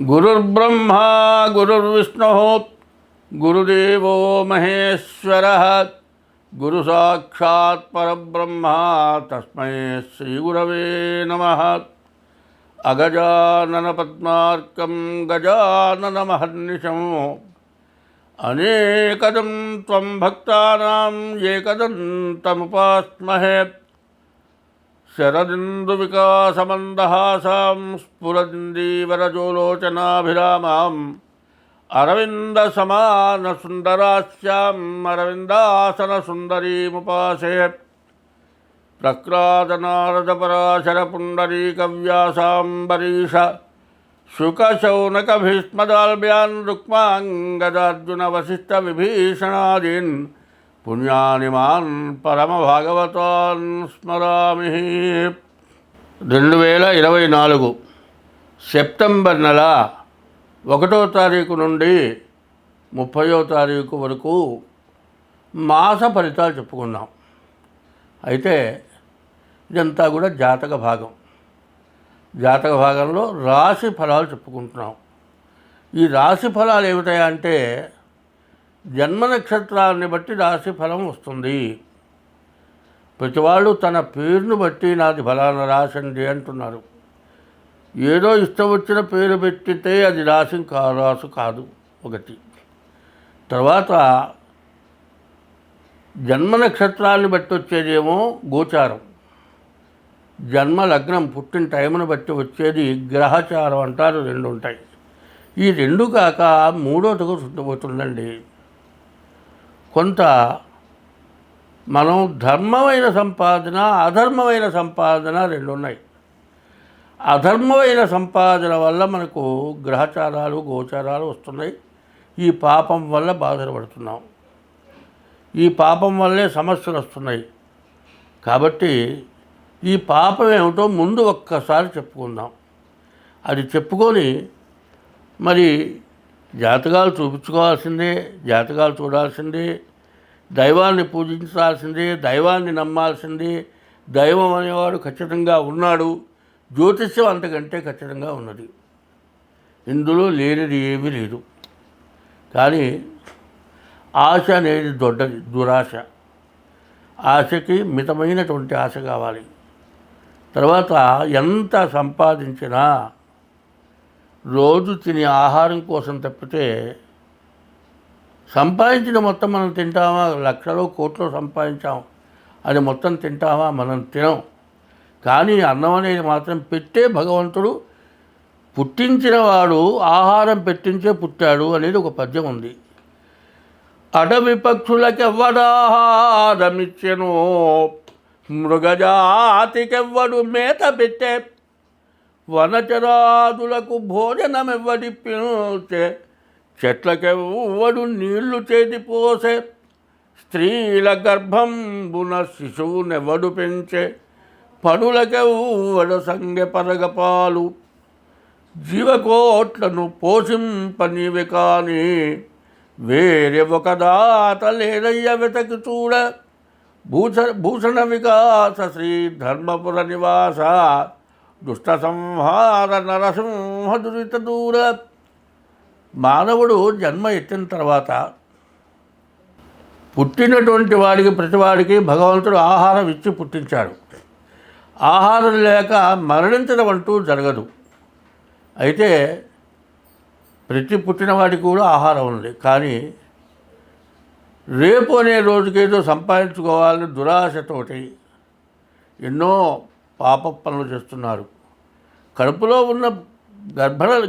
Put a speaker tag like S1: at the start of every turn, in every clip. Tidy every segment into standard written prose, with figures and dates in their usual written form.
S1: గురుర్బ్రహ్మా గురుర్విష్ణుః గురుదేవో మహేశ్వరః గురు సాక్షాత్ పరబ్రహ్మ తస్మై శ్రీ గురవే నమః. అగజానన పద్మార్కం గజానన మహర్నిశం అనేకదం త్వం భక్తానాం ఏకదంతముపాస్మహే. శరదిందు వికాసమందహాసాం స్ఫురదిందీవరజోలోచనాభిరామాం అరవింద సమాన సుందరాస్యాం అరవిందాసన సుందరీముపాసే. ప్రక్రాదనారద పరాశర పుండరీకవ్యాసాంబరీష శుకశౌనక భీష్మదాల్భ్యాన్ రుక్మాంగదార్జున వశిష్ఠ విభీషణాదీన్ పుణ్యాని మాన్ పరమభాగవతాన్ స్మరామి. 2024 సెప్టెంబర్ నెల 1వ తారీఖు నుండి 30వ తారీఖు వరకు మాస ఫలితాలు చెప్పుకున్నాం. అయితే ఇదంతా కూడా జాతక భాగం. జాతక భాగంలో రాశి ఫలాలు చెప్పుకుంటున్నాం. ఈ రాశి ఫలాలు ఏమిటాయంటే జన్మ నక్షత్రాన్ని బట్టి రాశి ఫలం వస్తుంది. ప్రతివాళ్ళు తన పేరును బట్టి నాది ఫలానా రాశి అండి అంటున్నారు. ఏదో ఇష్టం వచ్చిన పేరు పెట్టితే అది రాశి కాదు ఒకటి. తర్వాత జన్మ నక్షత్రాన్ని బట్టి వచ్చేదేమో గోచారం, జన్మ లగ్నం పుట్టిన టైంను బట్టి వచ్చేది గ్రహచారం అంటారు. 2 ఉంటాయి. ఈ 2 కాక 3వది పోతుందండి. కొంత మనం ధర్మమైన సంపాదన అధర్మమైన సంపాదన 2 ఉన్నాయి. అధర్మమైన సంపాదన వల్ల మనకు గ్రహచారాలు గోచారాలు వస్తున్నాయి. ఈ పాపం వల్ల బాధలు పడుతున్నాం. ఈ పాపం వల్లే సమస్యలు వస్తున్నాయి. కాబట్టి ఈ పాపం ఏమిటో ముందు ఒక్కసారి చెప్పుకుందాం. అది చెప్పుకొని మరి జాతకాలు చూపించుకోవాల్సిందే, జాతకాలు చూడాల్సిందే, దైవాన్ని పూజించాల్సిందే, దైవాన్ని నమ్మాల్సిందే. దైవం అనేవాడు ఖచ్చితంగా ఉన్నాడు. జ్యోతిష్యం అంతకంటే ఖచ్చితంగా ఉన్నది. ఇందులో లేనిది ఏమీ లేదు. కానీ ఆశ అనేది దొడ్డది, దురాశ. ఆశకి మితమైనటువంటి ఆశ కావాలి. తర్వాత ఎంత సంపాదించినా రోజు తినే ఆహారం కోసం తప్పితే సంపాదించిన మొత్తం మనం తింటామా? లక్షలో కోట్లో సంపాదించాం, అది మొత్తం తింటామా? మనం తినం. కానీ అన్నం అనేది మాత్రం పెట్టే భగవంతుడు పుట్టించిన వాడు ఆహారం పెట్టించే పుట్టాడు అనేది ఒక పద్యం ఉంది. అడవి పక్షులకెవ్వడాహారమిచ్చెను, మృగజాతికెవ్వడు మేత పెట్టే, వనచరాదులకు భోజనమెవ్వడిప్పించే, చెట్లకెవ్వడు నీళ్లు చేతిపోసే, స్త్రీల గర్భంబున శిశువునెవ్వడు పెంచే, పనులకెవ్వడు సంగె పరగపాలు, జీవకోట్లను పోషింపనివి కానీ వేరే ఒక దాత లేదయ్య వెతకి చూడ. భూషణ వికాస శ్రీ ధర్మపుర నివాస, దుష్ట సంహార నరసింహ దురిత దూర. మానవుడు జన్మ ఎత్తిన తర్వాత పుట్టినటువంటి వాడికి ప్రతివాడికి భగవంతుడు ఆహారం ఇచ్చి పుట్టించాడు. ఆహారం లేక మరణించడం అంటూ జరగదు. అయితే ప్రతి పుట్టినవాడికి కూడా ఆహారం ఉంది. కానీ రేపు అనే రోజుకేదో సంపాదించుకోవాలని దురాశతోటి ఎన్నో పాప పనులు చేస్తున్నారు. కడుపులో ఉన్న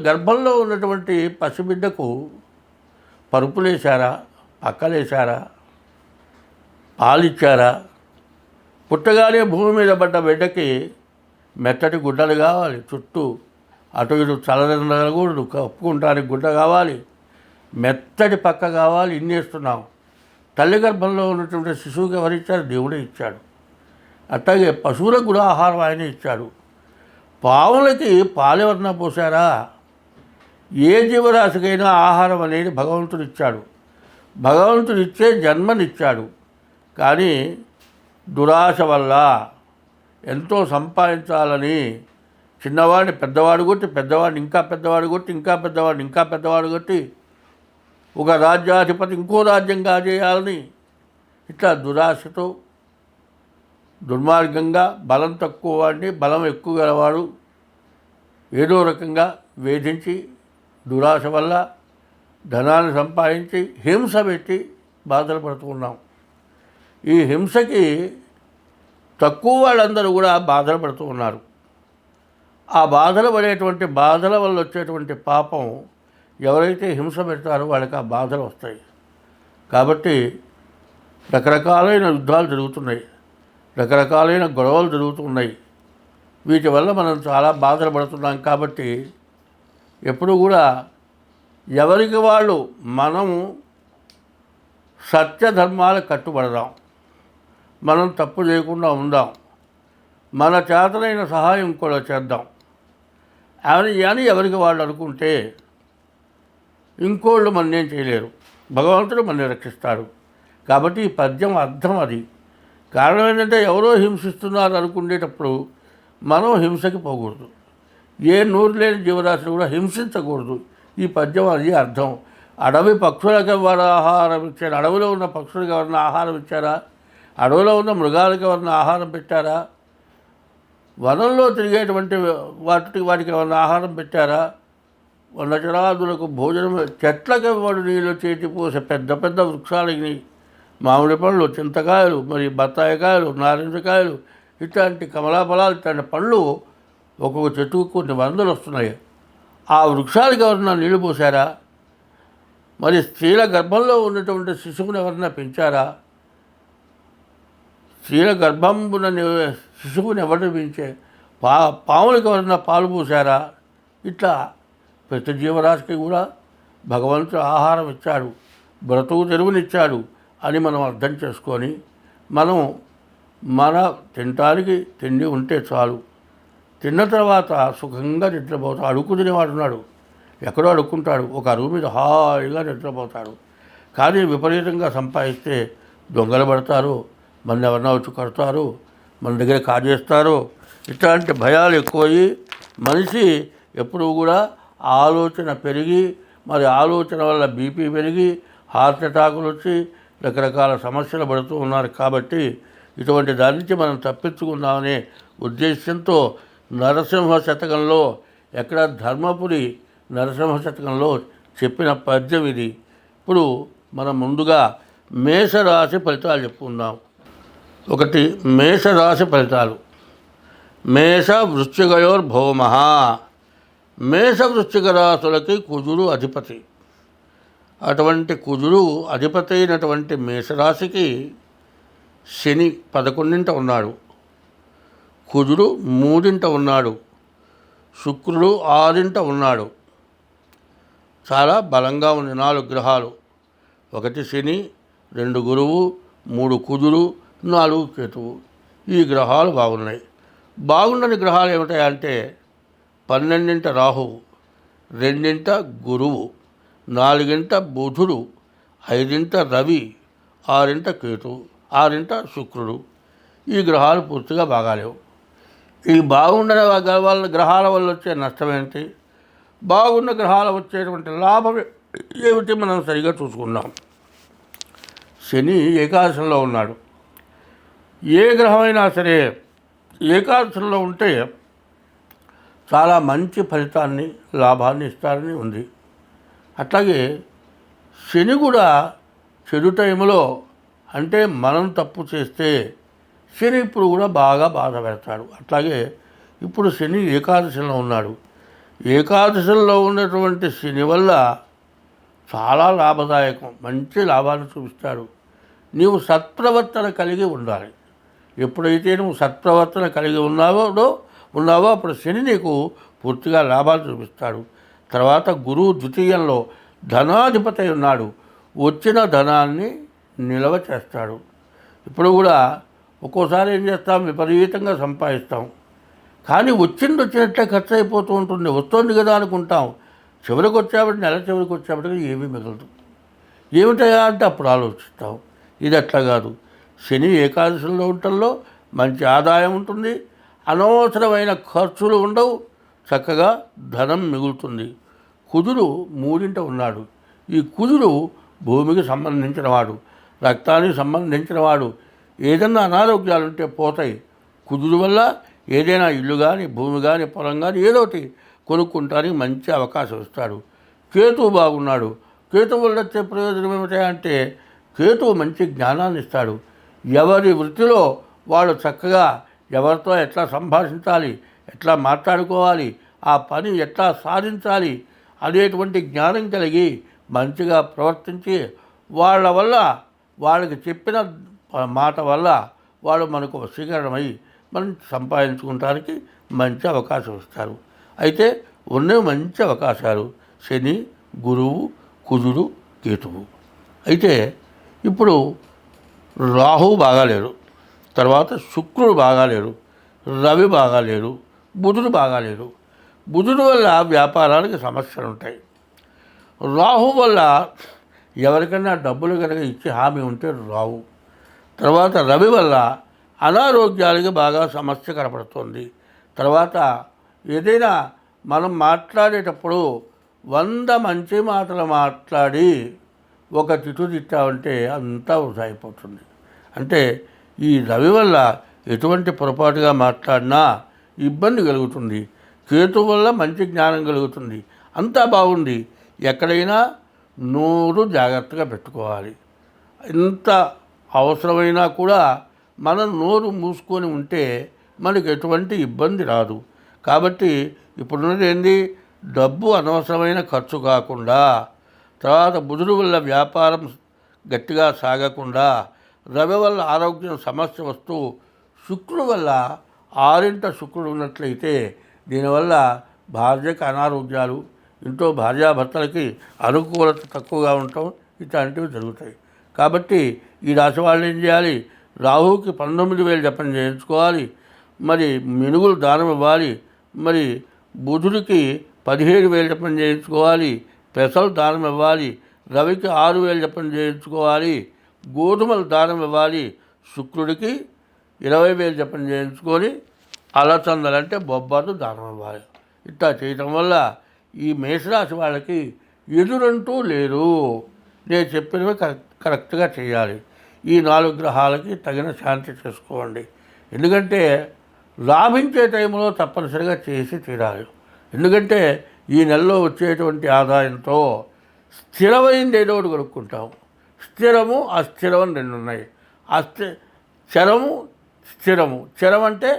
S1: గర్భంలో ఉన్నటువంటి పసిబిడ్డకు పరుపులేశారా, పక్కలేశారా, పాలిచ్చారా? పుట్టగానే భూమి మీద పడ్డ బిడ్డకి మెత్తటి గుడ్డలు కావాలి, చుట్టూ అటు ఇటు చల్లదనకూడదు, కప్పుకుంటానికి గుడ్డ కావాలి, మెత్తటి పక్క కావాలి. ఇన్ని వేస్తున్నాం. తల్లి గర్భంలో ఉన్నటువంటి శిశువుకి ఎవరిచ్చారు? దేవుడే ఇచ్చాడు. అట్లాగే పశువులకు కూడా ఆహారం ఆయనే ఇచ్చాడు. పావులకి పాలెవరన్నా పోసారా? ఏ జీవరాశికైనా ఆహారం అనేది భగవంతుడు ఇచ్చాడు. భగవంతుడు ఇచ్చే జన్మనిచ్చాడు. కానీ దురాశ వల్ల ఎంతో సంపాదించాలని చిన్నవాడిని పెద్దవాడు కొట్టి, పెద్దవాడిని ఇంకా పెద్దవాడు కొట్టి, ఇంకా పెద్దవాడిని ఇంకా పెద్దవాడు కొట్టి, ఒక రాజ్యాధిపతి ఇంకో రాజ్యం కాజేయాలని ఇట్లా దురాశతో దుర్మార్గంగా బలం తక్కువ వాడిని బలం ఎక్కువ గలవాడు ఏదో రకంగా వేధించి దురాశ వల్ల ధనాన్ని సంపాదించి హింస పెట్టి బాధలు పడుతూ ఉన్నాం. ఈ హింసకి తక్కువ వాళ్ళందరూ కూడా బాధలు పడుతూ ఉన్నారు. ఆ బాధలు పడేటువంటి బాధల వల్ల వచ్చేటువంటి పాపం ఎవరైతే హింస పెడతారో వాళ్ళకి ఆ బాధలు వస్తాయి. కాబట్టి రకరకాలైన యుద్ధాలు జరుగుతున్నాయి, రకరకాలైన గొడవలు జరుగుతున్నాయి. వీటి వల్ల మనం చాలా బాధలు పడుతున్నాం. కాబట్టి ఎప్పుడు కూడా ఎవరికి వాళ్ళు మనము సత్యధర్మాలకు కట్టుబడదాం, మనం తప్పు చేయకుండా ఉందాం, మన చేతనైన సహాయం కూడా చేద్దాం అని ఎవరికి వాళ్ళు అనుకుంటే ఇంకోళ్ళు మన్నేం చేయలేరు, భగవంతుడు మనల్ని రక్షిస్తాడు. కాబట్టి ఈ పద్యం అర్థం అది. కారణం ఏంటంటే ఎవరో హింసిస్తున్నారు అనుకునేటప్పుడు మనం హింసకి పోకూడదు, ఏ నోరు లేని జీవరాశిని కూడా హింసించకూడదు. ఈ పద్యం అది అర్థం. అడవి పక్షులకు ఎవరు ఆహారం ఇచ్చారు? అడవిలో ఉన్న పక్షులకు ఎవరన్నా ఆహారం ఇచ్చారా? అడవిలో ఉన్న మృగాలకు ఎవరన్నా ఆహారం పెట్టారా? వనంలో తిరిగేటువంటి వాటికి ఎవరన్నా ఆహారం పెట్టారా? వనచరాదులకు భోజనం, చెట్లకు వాడు నీళ్ళు చేతి పోసే పెద్ద పెద్ద వృక్షాలకి మామిడి పండ్లు, చింతకాయలు, మరి బత్తాయికాయలు, నారింజకాయలు, ఇట్లాంటి కమలాఫలాలు, ఇట్లాంటి పళ్ళు ఒక్కొక్క చెట్టుకు కొన్ని వందలు వస్తున్నాయి. ఆ వృక్షాలకు ఎవరన్నా నీళ్లు పోసారా? మరి స్త్రీల గర్భంలో ఉన్నటువంటి శిశువుని ఎవరన్నా పెంచారా? స్త్రీల గర్భంబున శిశువుని ఎవరు పెంచే? పాములకు ఎవరన్నా పాలు పోసారా? ఇట్లా ప్రతి జీవరాశికి కూడా భగవంతుడు ఆహారం ఇచ్చాడు, బ్రతుకు తెరువునిచ్చాడు అని మనం అర్థం చేసుకొని మనం మన తినటానికి తిండి ఉంటే చాలు. తిన్న తర్వాత సుఖంగా నిద్రపోతాడు. అడుక్కు తినేవాడు ఉన్నాడు, ఎక్కడో అడుక్కుంటాడు, ఒక అరుగు మీద హాయిగా నిద్రపోతాడు. కానీ విపరీతంగా సంపాదిస్తే దొంగలు పడతారు, మన ఎవరన్నా వచ్చి కడతారు, మన దగ్గర కాజేస్తారు. ఇట్లాంటి భయాలు ఎక్కువయ్యి మనిషి ఎప్పుడూ కూడా ఆలోచన పెరిగి, మరి ఆలోచన వల్ల బీపీ పెరిగి హార్ట్ అటాకులు వచ్చి రకరకాల సమస్యలు పడుతూ ఉన్నారు. కాబట్టి ఇటువంటి దాని నుంచి మనం తప్పించుకుందామనే ఉద్దేశంతో నరసింహ శతకంలో, ఎక్కడ ధర్మపురి నరసింహ శతకంలో చెప్పిన పద్యం ఇది. ఇప్పుడు మనం ముందుగా మేషరాశి ఫలితాలు చెప్పుకుందాం. ఒకటి మేషరాశి ఫలితాలు. మేష వృశ్చికయోర్భౌమ. మేష వృశ్చిక రాశులకి కుజుడు అధిపతి. అటువంటి కుజుడు అధిపతి అయినటువంటి మేషరాశికి శని 11ంట ఉన్నాడు, కుజుడు 3ంట ఉన్నాడు, శుక్రుడు 6ంట ఉన్నాడు. చాలా బలంగా ఉంది 4 గ్రహాలు. 1 శని, 2 గురువు, 3 కుజుడు, 4 కేతువు. ఈ గ్రహాలు బాగున్నాయి. బాగుండని గ్రహాలు ఏమిటాయంటే 12ంట రాహువు, 2ంట గురువు, 4ంట బుధుడు, 5ంట రవి, 6ంట కేతువు, 6ంట శుక్రుడు. ఈ గ్రహాలు పూర్తిగా బాగాలేవు. ఈ బాగుండని గ్రహాల వల్ల వచ్చే నష్టం ఏంటి, బాగున్న గ్రహాలు వచ్చేటువంటి లాభం ఏమిటి మనం సరిగా చూసుకున్నాం. శని ఏకాదశంలో ఉన్నాడు. ఏ గ్రహమైనా సరే ఏకాదశంలో ఉంటే చాలా మంచి ఫలితాన్ని, లాభాన్ని ఇస్తారని ఉంది. అట్లాగే శని కూడా చెడు టైంలో, అంటే మనం తప్పు చేస్తే శని ఇప్పుడు కూడా బాగా బాధ పెడతాడు. అట్లాగే ఇప్పుడు శని ఏకాదశంలో ఉన్నాడు. ఏకాదశంలో ఉన్నటువంటి శని వల్ల చాలా లాభదాయకం, మంచి లాభాన్ని చూపిస్తాడు. నీవు సత్ప్రవర్తన కలిగి ఉండాలి. ఎప్పుడైతే నువ్వు సత్ప్రవర్తన కలిగి ఉన్నావో అప్పుడు శని నీకు పూర్తిగా లాభాలు చూపిస్తాడు. తర్వాత గురువు ద్వితీయంలో ధనాధిపతి ఉన్నాడు. వచ్చిన ధనాన్ని నిల్వ చేస్తాడు. ఇప్పుడు కూడా ఒక్కోసారి ఏం చేస్తాం, విపరీతంగా సంపాదిస్తాం, కానీ వచ్చినట్లే ఖర్చు అయిపోతూ ఉంటుంది. వస్తుంది కదా అనుకుంటాం, చివరికి వచ్చేప్పటికి నెల చివరికి వచ్చేప్పటికి ఏమీ మిగలదు. ఏమిటయా అంటే అప్పుడు ఆలోచిస్తాం. ఇది అట్లా కాదు. శని ఏకాదశంలో ఉండటంలో మంచి ఆదాయం ఉంటుంది, అనవసరమైన ఖర్చులు ఉండవు, చక్కగా ధనం మిగులుతుంది. కుజుడు 3ంట ఉన్నాడు. ఈ కుజుడు భూమికి సంబంధించిన వాడు, రక్తానికి సంబంధించిన వాడు. ఏదన్నా అనారోగ్యాలు ఉంటే పోతాయి. కుజుడు వల్ల ఏదైనా ఇల్లు కానీ, భూమి కానీ, పొలం కానీ ఏదోటి కొనుక్కుంటానికి మంచి అవకాశం ఇస్తాడు. కేతువు బాగున్నాడు. కేతువు వల్ల వచ్చే ప్రయోజనం ఏమిటంటే కేతువు మంచి జ్ఞానాన్ని ఇస్తాడు. ఎవరి వృత్తిలో వాళ్ళు చక్కగా ఎవరితో ఎట్లా సంభాషించాలి, ఎట్లా మాట్లాడుకోవాలి, ఆ పని ఎట్లా సాధించాలి అనేటువంటి జ్ఞానం కలిగి మంచిగా ప్రవర్తించి వాళ్ళ వల్ల వాళ్ళకి చెప్పిన మాట వల్ల వాళ్ళు మనకు వశీకరణమై మనం సంపాదించుకోవడానికి మంచి అవకాశం ఇస్తారు. అయితే ఉన్న మంచి అవకాశాలు శని, గురువు, కుజుడు, కేతువు. అయితే ఇప్పుడు రాహువు బాగాలేరు, తర్వాత శుక్రుడు బాగాలేరు, రవి బాగాలేరు, బుధుడు బాగాలేరు. బుధుడు వల్ల వ్యాపారానికి సమస్యలు ఉంటాయి. రాహు వల్ల ఎవరికైనా డబ్బులు కనుక ఇచ్చి హామీ ఉంటే రావు. తర్వాత రవి వల్ల అనారోగ్యాలకి బాగా సమస్య కనపడుతుంది. తర్వాత ఏదైనా మనం మాట్లాడేటప్పుడు 100 మంచి మాటలు మాట్లాడి ఒక తిట్టు తిట్టామంటే అంతా వృధా అయిపోతుంది. అంటే ఈ రవి వల్ల ఎటువంటి పొరపాటుగా మాట్లాడినా ఇబ్బంది కలుగుతుంది. కేతు వల్ల మంచి జ్ఞానం కలుగుతుంది. అంతా బాగుంది. ఎక్కడైనా నోరు జాగ్రత్తగా పెట్టుకోవాలి. ఎంత అవసరమైనా కూడా మనం నోరు మూసుకొని ఉంటే మనకు ఎటువంటి ఇబ్బంది రాదు. కాబట్టి ఇప్పుడున్నది ఏంది, డబ్బు అనవసరమైన ఖర్చు కాకుండా, తర్వాత బుధుడు వల్ల వ్యాపారం గట్టిగా సాగకుండా, రవి వల్ల ఆరోగ్యం సమస్య వస్తూ, శుక్రుడు వల్ల 6ంట శుక్రుడు ఉన్నట్లయితే దీనివల్ల భార్యకు అనారోగ్యాలు, ఇంట్లో భార్యాభర్తలకి అనుకూలత తక్కువగా ఉండటం ఇట్లాంటివి జరుగుతాయి. కాబట్టి ఈ రాశి వాళ్ళు ఏం చేయాలి, రాహువుకి 19,000 జపం చేయించుకోవాలి. మరి మినుగులు దానం ఇవ్వాలి. మరి బుధుడికి 17,000 జపం చేయించుకోవాలి. పెసలు దానం ఇవ్వాలి. రవికి 6,000 జపం చేయించుకోవాలి. గోధుమలు దానం ఇవ్వాలి. శుక్రుడికి 20,000 జపం చేయించుకొని అలచందలు అంటే బొబ్బర్లు దానం ఇవ్వాలి. ఇట్లా చేయటం వల్ల ఈ మేషరాశి వాళ్ళకి ఎదురంటూ లేరు. నేను చెప్పినవి కరెక్ట్గా చేయాలి. ఈ 4 గ్రహాలకి తగిన శాంతి చేసుకోండి. ఎందుకంటే లాభించే టైంలో తప్పనిసరిగా చేసి తీరాలి. ఎందుకంటే ఈ నెలలో వచ్చేటువంటి ఆదాయంతో స్థిరమైంది ఏదో ఒకటి కొనుక్కుంటాం. స్థిరము, అస్థిరం అని 2 ఉన్నాయి. చరము, స్థిరము. చరం అంటే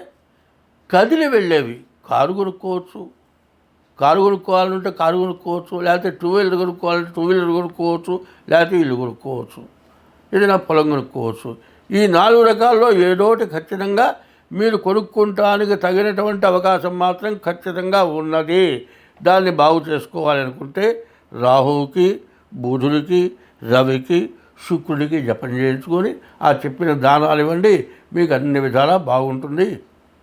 S1: కదిలి వెళ్ళేవి. కారు కొనుక్కోవచ్చు, కారు కొనుక్కోవాలంటే కారు కొనుక్కోవచ్చు, లేకపోతే 2 వీలర్ కొనుక్కోవాలంటే 2 వీలర్ కొనుక్కోవచ్చు, లేకపోతే ఇల్లు కొనుక్కోవచ్చు, ఏదైనా పొలం కొనుక్కోవచ్చు. ఈ 4 రకాల్లో ఏదోటి ఖచ్చితంగా మీరు కొనుక్కుంటానికి తగినటువంటి అవకాశం మాత్రం ఖచ్చితంగా ఉన్నది. దాన్ని బాగు చేసుకోవాలనుకుంటే రాహువుకి, బుధుడికి, రవికి, శుక్రుడికి జపం చేయించుకొని ఆ చెప్పిన దానాలు ఇవ్వండి. మీకు అన్ని విధాలా బాగుంటుంది.